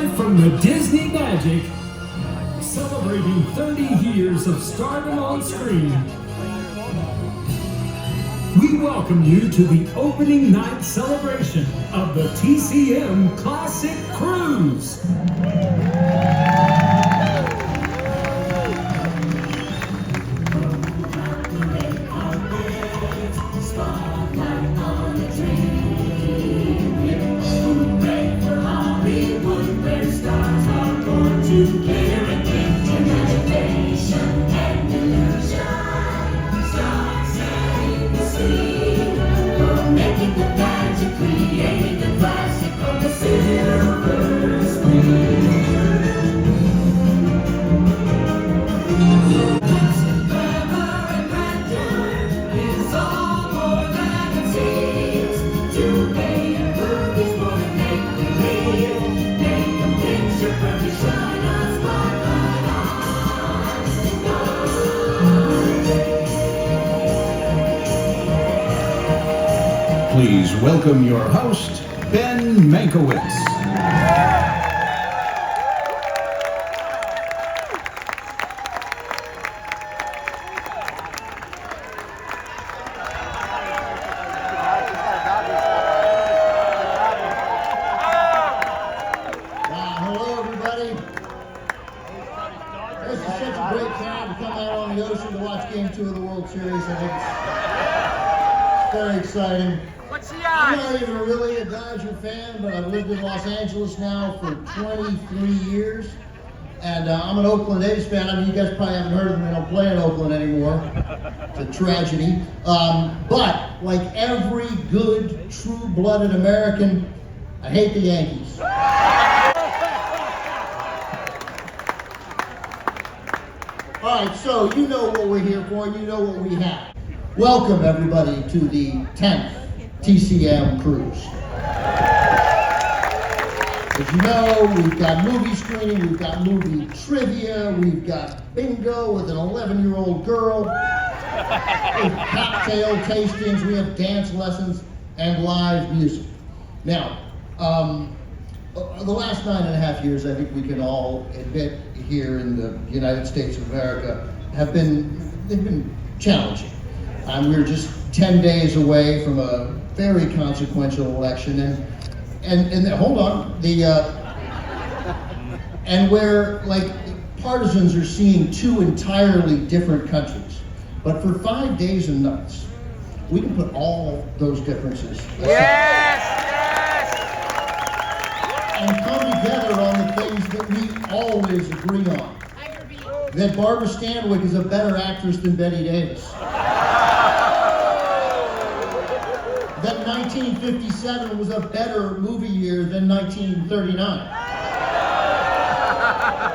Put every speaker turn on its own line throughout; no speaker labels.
Live from the Disney Magic, celebrating 30 years of stardom on screen, we welcome you to the opening night celebration of the TCM Classic Cruise.
Please welcome your host, Ben Mankiewicz.
Hello, everybody. This is such a great time to come out on the ocean to watch Game 2 of the World Series. I think it's very exciting.
What's the
I'm
odds?
not even really a Dodger fan, but I've lived in Los Angeles now for 23 years. And I'm an Oakland A's fan. I mean, you guys probably haven't heard of them. They don't play in Oakland anymore. It's a tragedy. But like every good, true-blooded American, I hate the Yankees. All right, so you know what we're here for. You know what we have. Welcome, everybody, to the 10th TCM Cruise. As you know, we've got movie screening, we've got movie trivia, we've got bingo with an 11-year-old girl, we have cocktail tastings, we have dance lessons, and live music. Now, the last 9.5 years, I think we can all admit here in the United States of America, they've been challenging. We're just 10 days away from a very consequential election, and hold on, and where like partisans are seeing two entirely different countries. But for 5 days and nights, we can put all those differences aside and come together on the things that we always agree on. That Barbara Stanwyck is a better actress than Bette Davis. That 1957 was a better movie year than 1939.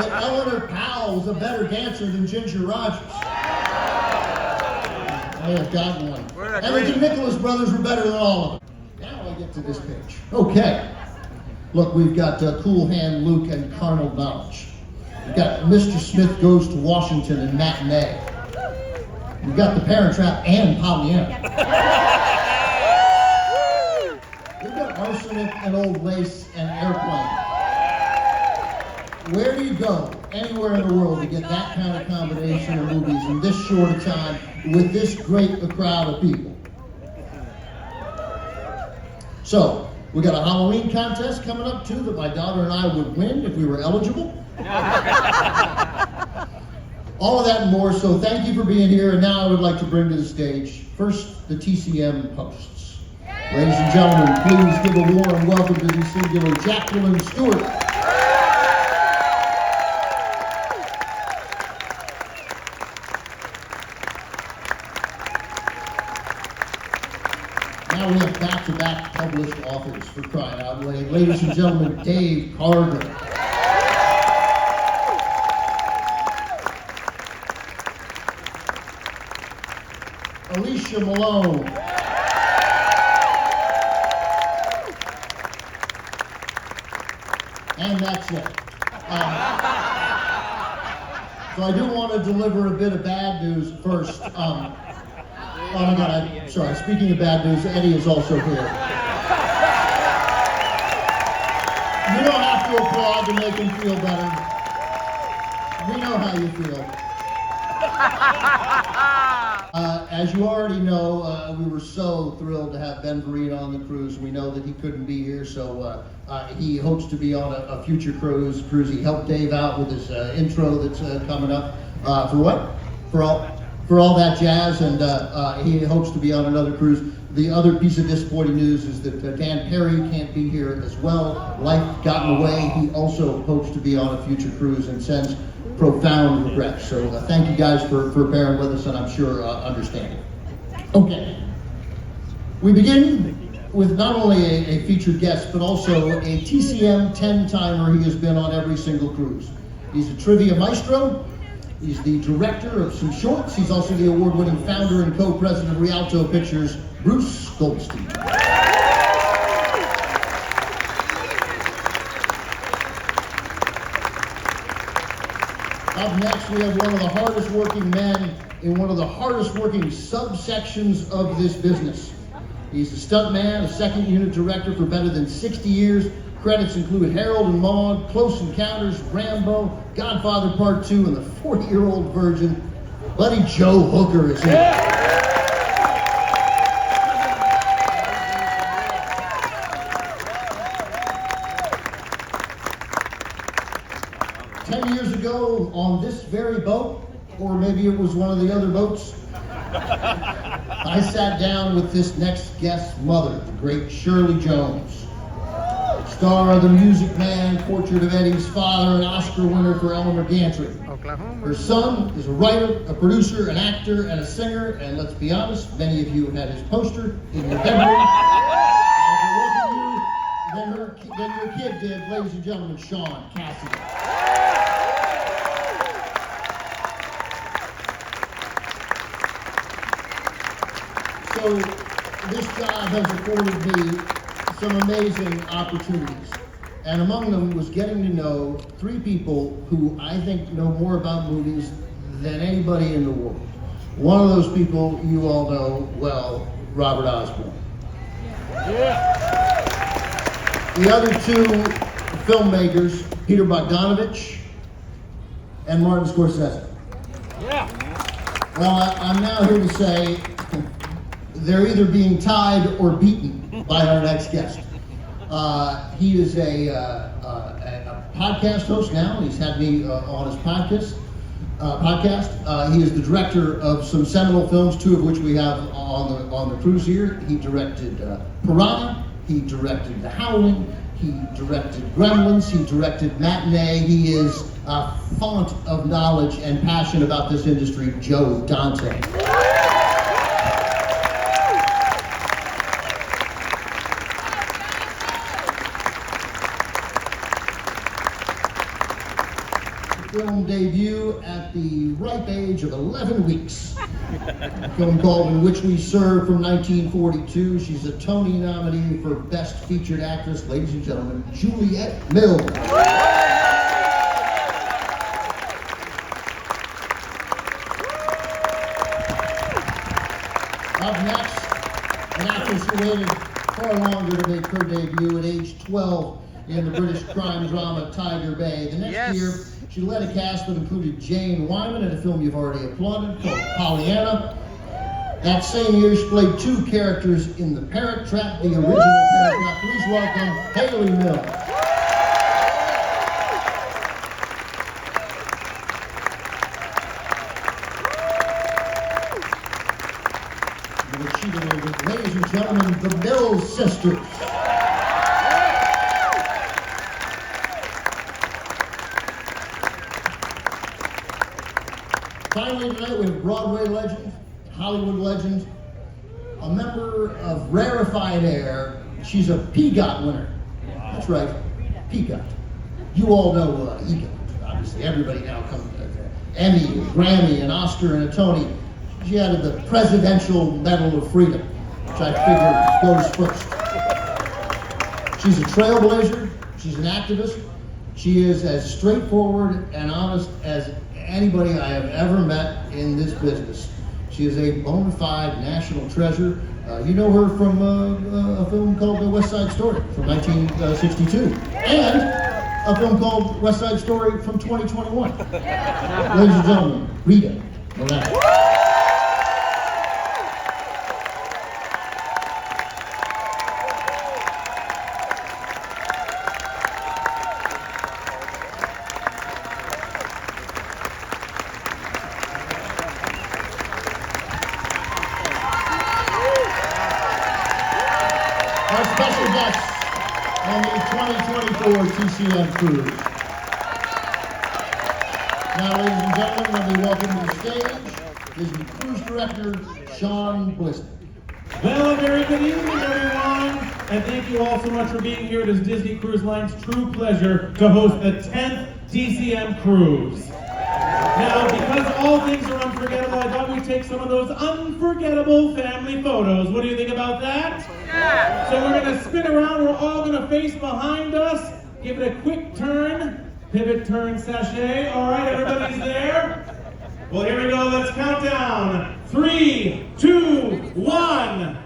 That Eleanor Powell was a better dancer than Ginger Rogers. I have gotten one. And the Nicholas brothers were better than all of them. Now I get to this page. Okay. Look, we've got Cool Hand Luke and Carnal Knowledge. We've got Mr. Smith Goes to Washington and Matinee. We've got The Parent Trap and Pollyanna. We've got Arsenic and Old Lace and Airplane. Where do you go anywhere in the world to get that kind of combination of movies in this short a time with this great a crowd of people? So, we got a Halloween contest coming up too that my daughter and I would win if we were eligible. All of that and more, so thank you for being here. And now I would like to bring to the stage, first, the TCM hosts. Ladies and gentlemen, please give a warm welcome to the singular Jacqueline Stewart. Now we have back-to-back published authors, for crying out loud. Ladies and gentlemen, Dave Carter. Alicia Malone. And that's it. So I do want to deliver a bit of bad news first. Oh my God, I'm sorry. Speaking of bad news, Eddie is also here. You don't have to applaud. tried to make him feel better. We know how you feel. As you already know, we were so thrilled to have Ben Vereen on the cruise. We know that he couldn't be here, so he hopes to be on a future cruise. He helped Dave out with his intro that's coming up. For what? For all that jazz, and he hopes to be on another cruise. The other piece of disappointing news is that Dan Perry can't be here as well. Life got in the way. He also hopes to be on a future cruise and sends profound regrets. So thank you guys for bearing with us, and I'm sure understanding. Okay, we begin with not only a featured guest, but also a TCM 10-timer. He has been on every single cruise. He's a trivia maestro. He's the director of some shorts. He's also the award-winning founder and co-president of Rialto Pictures, Bruce Goldstein. Up next, we have one of the hardest working men in one of the hardest working subsections of this business. He's a stuntman, a second unit director for better than 60 years. Credits include Harold and Maude, Close Encounters, Rambo, Godfather Part 2, and the 40-year-old virgin, Buddy Joe Hooker is here. 10 years ago, on this very boat, or maybe it was one of the other boats, I sat down with this next guest's mother, the great Shirley Jones, star of The Music Man, Portrait of Eddie's Father, an Oscar winner for Elmer Gantry. Her son is a writer, a producer, an actor, and a singer, and let's be honest, many of you had his poster in your bedroom. And if it wasn't you, then your kid did. Ladies and gentlemen, Sean Cassidy. So this job has afforded me some amazing opportunities. And among them was getting to know three people who I think know more about movies than anybody in the world. One of those people you all know well, Robert Osborne. Yeah. The other two filmmakers, Peter Bogdanovich and Martin Scorsese. Yeah. Well, I'm now here to say they're either being tied or beaten by our next guest. He is a podcast host now. He's had me on his podcast. He is the director of some seminal films, two of which we have on the cruise here. He directed Piranha. He directed The Howling. He directed Gremlins. He directed Matinee. He is a font of knowledge and passion about this industry, Joe Dante. Film debut at the ripe age of 11 weeks. A film called In Which We Serve from 1942. She's a Tony nominee for Best Featured Actress. Ladies and gentlemen, Juliette Mills. Up next, an actress who waited far longer to make her debut at age 12 in the British crime drama Tiger Bay. The next year, she led a cast that included Jane Wyman in a film you've already applauded called Pollyanna. That same year, she played two characters in The Parrot Trap, the original Parrot Trap. Please welcome Haley Mills. Ladies and gentlemen, the Mills sisters. Finally tonight we have Broadway legend, Hollywood legend, a member of rarefied air. She's a PGOT winner. That's right, PGOT. You all know EGOT. Obviously, everybody now comes to Emmy, Grammy, an Oscar, and a Tony. She added the Presidential Medal of Freedom, which I figured goes first. She's a trailblazer. She's an activist. She is as straightforward and honest as anybody I have ever met in this business. She is a bona fide national treasure. You know her from a film called The West Side Story from 1962. And a film called West Side Story from 2021. Ladies and gentlemen, Rita Moreno. Our special guests on the 2024 TCM Cruise. Now, ladies and gentlemen, let me welcome to the stage Disney Cruise Director Sean Bliston.
Well, a very good evening, everyone, and thank you all so much for being here. It is Disney Cruise Line's true pleasure to host the 10th TCM Cruise. Now, because all things are unforgettable, I thought we'd take some of those unforgettable family photos. What do you think about that? Yeah. So we're going to spin around. We're all going to face behind us. Give it a quick turn. Pivot, turn, sachet. All right, everybody's there? Well, here we go. Let's count down. 3, 2, 1.